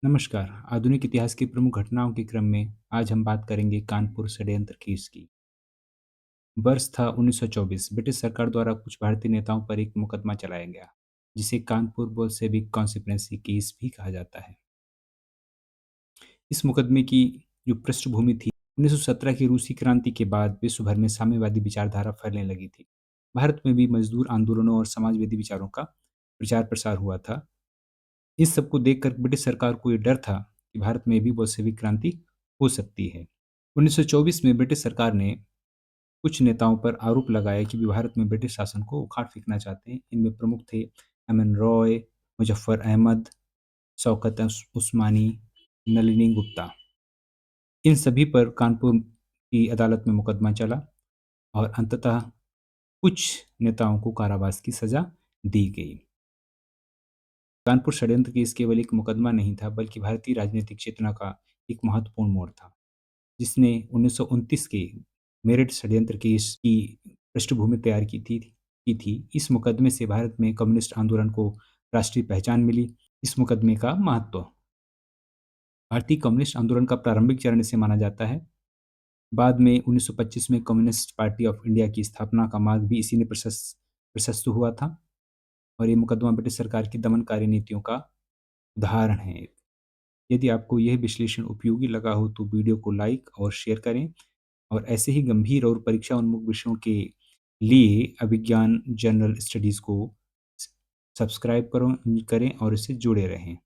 नमस्कार। आधुनिक इतिहास की प्रमुख घटनाओं के क्रम में आज हम बात करेंगे कानपुर षड्यंत्र केस की। वर्ष था 1924। ब्रिटिश सरकार द्वारा कुछ भारतीय नेताओं पर एक मुकदमा चलाया गया, जिसे कानपुर बोल्शेविक कॉन्स्पिरेसी केस भी कहा जाता है। इस मुकदमे की जो पृष्ठभूमि थी, 1917 की रूसी क्रांति के बाद विश्व भर में साम्यवादी विचारधारा फैलने लगी थी। भारत में भी मजदूर आंदोलनों और समाजवादी विचारों का प्रचार प्रसार हुआ था। इस सब को देखकर ब्रिटिश सरकार को ये डर था कि भारत में भी बोल्शेविक क्रांति हो सकती है। 1924 में ब्रिटिश सरकार ने कुछ नेताओं पर आरोप लगाया कि वे भारत में ब्रिटिश शासन को उखाड़ फेंकना चाहते हैं। इनमें प्रमुख थे एम.एन. रॉय, मुजफ्फर अहमद, शौकत उस्मानी, नलिनी गुप्ता। इन सभी पर कानपुर की अदालत में मुकदमा चला और अंततः कुछ नेताओं को कारावास की सजा दी गई। कानपुर षड्यंत्र केस केवल एक मुकदमा नहीं था, बल्कि भारतीय राजनीतिक चेतना का एक महत्वपूर्ण मोड़ था, जिसने 1929 के मेरठ षड्यंत्र केस की पृष्ठभूमि तैयार की थी। इस मुकदमे से भारत में कम्युनिस्ट आंदोलन को राष्ट्रीय पहचान मिली। इस मुकदमे का महत्व भारतीय कम्युनिस्ट आंदोलन का प्रारंभिक चरण इसे माना जाता है। बाद में 1925 में कम्युनिस्ट पार्टी ऑफ इंडिया की स्थापना का मार्ग भी इसी ने प्रशस्त हुआ था और ये मुकदमा ब्रिटिश सरकार की दमनकारी नीतियों का उदाहरण है। यदि आपको यह विश्लेषण उपयोगी लगा हो तो वीडियो को लाइक और शेयर करें और ऐसे ही गंभीर और परीक्षा उन्मुख विषयों के लिए अभिज्ञान जनरल स्टडीज़ को सब्सक्राइब करें और इससे जुड़े रहें।